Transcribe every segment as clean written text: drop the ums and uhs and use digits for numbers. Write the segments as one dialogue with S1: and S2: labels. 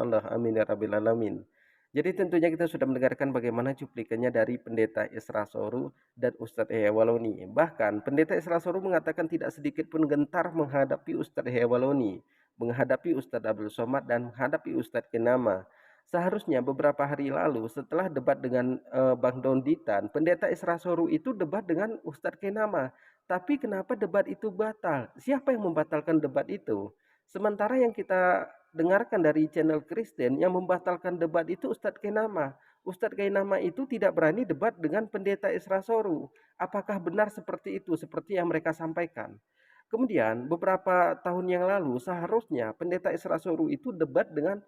S1: Allah. Amin ya rabbil alamin. Jadi tentunya kita sudah mendengarkan bagaimana cuplikannya dari Pendeta Isra Soru dan Ustadz Yahya Waloni. Bahkan Pendeta Isra Soru mengatakan tidak sedikit pun gentar menghadapi Ustadz Yahya Waloni, menghadapi Ustadz Abdul Somad dan menghadapi Ustadz Kenama. Seharusnya beberapa hari lalu setelah debat dengan Bang Donditan, Pendeta Isra Soru itu debat dengan Ustadz Kenama. Tapi kenapa debat itu batal? Siapa yang membatalkan debat itu? Sementara yang kita dengarkan dari channel Kristen yang membatalkan debat itu Ustadz Kenama. Ustadz Kenama itu tidak berani debat dengan Pendeta Isra Soru. Apakah benar seperti itu, seperti yang mereka sampaikan? Kemudian beberapa tahun yang lalu seharusnya Pendeta Isra Soru itu debat dengan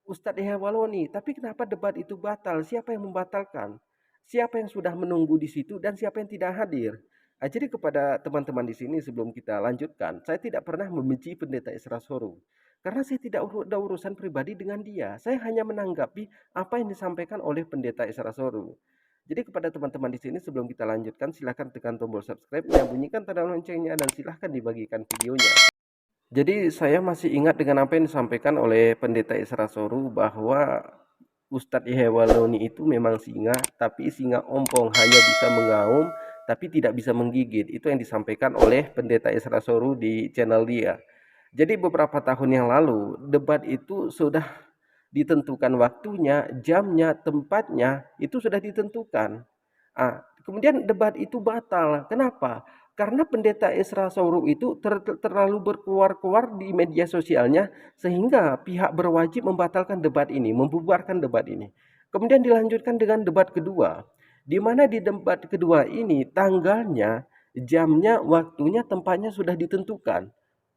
S1: Ustadz Yahya Waloni. Tapi kenapa debat itu batal? Siapa yang membatalkan? Siapa yang sudah menunggu di situ dan siapa yang tidak hadir? Jadi kepada teman-teman di sini sebelum kita lanjutkan, saya tidak pernah membenci Pendeta Isra Soru. Karena saya tidak ada urusan pribadi dengan dia. Saya hanya menanggapi apa yang disampaikan oleh Pendeta Isra Soru. Jadi kepada teman-teman di sini sebelum kita lanjutkan, silahkan tekan tombol subscribe dan bunyikan tanda loncengnya dan silahkan dibagikan videonya. Jadi saya masih ingat dengan apa yang disampaikan oleh Pendeta Isra Soru bahwa Ustadz Yahya Waloni itu memang singa, tapi singa ompong, hanya bisa mengaum tapi tidak bisa menggigit. Itu yang disampaikan oleh Pendeta Isra Soru di channel dia. Jadi beberapa tahun yang lalu debat itu sudah ditentukan waktunya, jamnya, tempatnya itu sudah ditentukan. Kemudian debat itu batal. Kenapa? Karena Pendeta Isra Soru itu terlalu berkuar-kuar di media sosialnya sehingga pihak berwajib membatalkan debat ini, membubarkan debat ini. Kemudian dilanjutkan dengan debat kedua, di mana di debat kedua ini tanggalnya, jamnya, waktunya, tempatnya sudah ditentukan.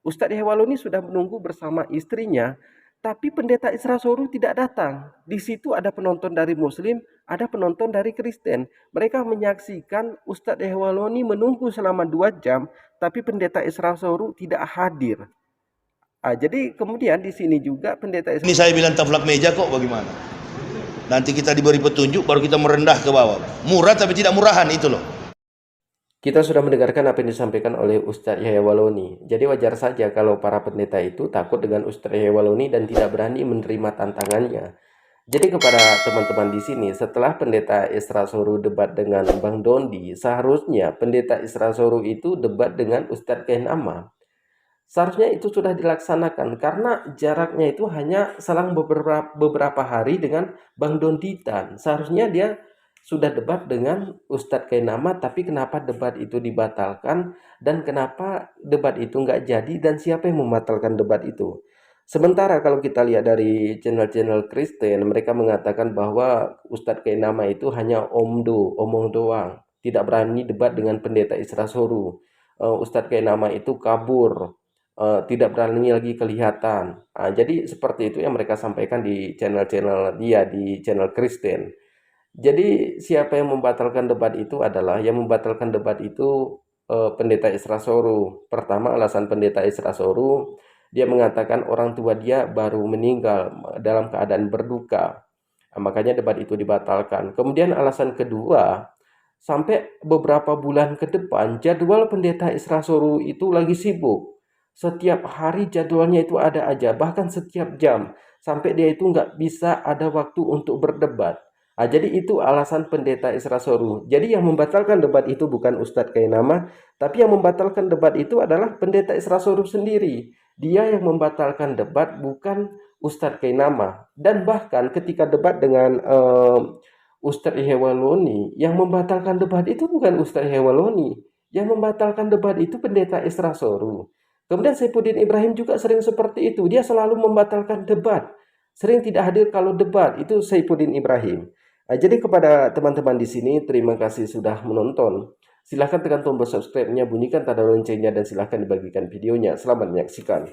S1: Ustadz Yahya Waloni sudah menunggu bersama istrinya, tapi Pendeta Isra Soru tidak datang. Di situ ada penonton dari Muslim, ada penonton dari Kristen. Mereka menyaksikan Ustadz Yahya Waloni menunggu selama 2 jam, tapi Pendeta Isra Soru tidak hadir. Jadi kemudian di sini juga Pendeta Isra...
S2: Ini saya bilang taflak meja kok bagaimana? Nanti kita diberi petunjuk baru kita merendah ke bawah. Murah tapi tidak murahan itu loh.
S1: Kita sudah mendengarkan apa yang disampaikan oleh Ustadz Yahya Waloni. Jadi wajar saja kalau para pendeta itu takut dengan Ustadz Yahya Waloni dan tidak berani menerima tantangannya. Jadi kepada teman-teman di sini, setelah Pendeta Isra Soru debat dengan Bang Dondi, seharusnya Pendeta Isra Soru itu debat dengan Ustadz Kenama. Seharusnya itu sudah dilaksanakan karena jaraknya itu hanya selang beberapa hari dengan Bang Donditan. Seharusnya dia sudah debat dengan Ustadz Kenama, tapi kenapa debat itu dibatalkan dan kenapa debat itu nggak jadi dan siapa yang membatalkan debat itu? Sementara kalau kita lihat dari channel-channel Kristen, mereka mengatakan bahwa Ustadz Kenama itu hanya omong doang, tidak berani debat dengan Pendeta Isra Soru. Ustadz Kenama itu kabur, tidak berani lagi kelihatan. Jadi seperti itu yang mereka sampaikan di channel-channel dia, di channel Kristen. Jadi siapa yang membatalkan debat itu adalah yang membatalkan debat itu Pendeta Isra Soru. Pertama, alasan Pendeta Isra Soru, dia mengatakan orang tua dia baru meninggal dalam keadaan berduka. Makanya debat itu dibatalkan. Kemudian alasan kedua, sampai beberapa bulan ke depan jadwal Pendeta Isra Soru itu lagi sibuk. Setiap hari jadwalnya itu ada aja, bahkan setiap jam. Sampai dia itu nggak bisa ada waktu untuk berdebat. Jadi itu alasan Pendeta Isra Soru. Jadi yang membatalkan debat itu bukan Ustadz Kenama, tapi yang membatalkan debat itu adalah Pendeta Isra Soru sendiri. Dia yang membatalkan debat, bukan Ustadz Kenama. Dan bahkan ketika debat dengan Ustadz Yahya Waloni, yang membatalkan debat itu bukan Ustadz Yahya Waloni. Yang membatalkan debat itu Pendeta Isra Soru. Kemudian Saifuddin Ibrahim juga sering seperti itu. Dia selalu membatalkan debat. Sering tidak hadir kalau debat. Itu Saifuddin Ibrahim. Jadi kepada teman-teman di sini, terima kasih sudah menonton. Silahkan tekan tombol subscribe-nya, bunyikan tanda loncengnya, dan silahkan dibagikan videonya. Selamat menyaksikan.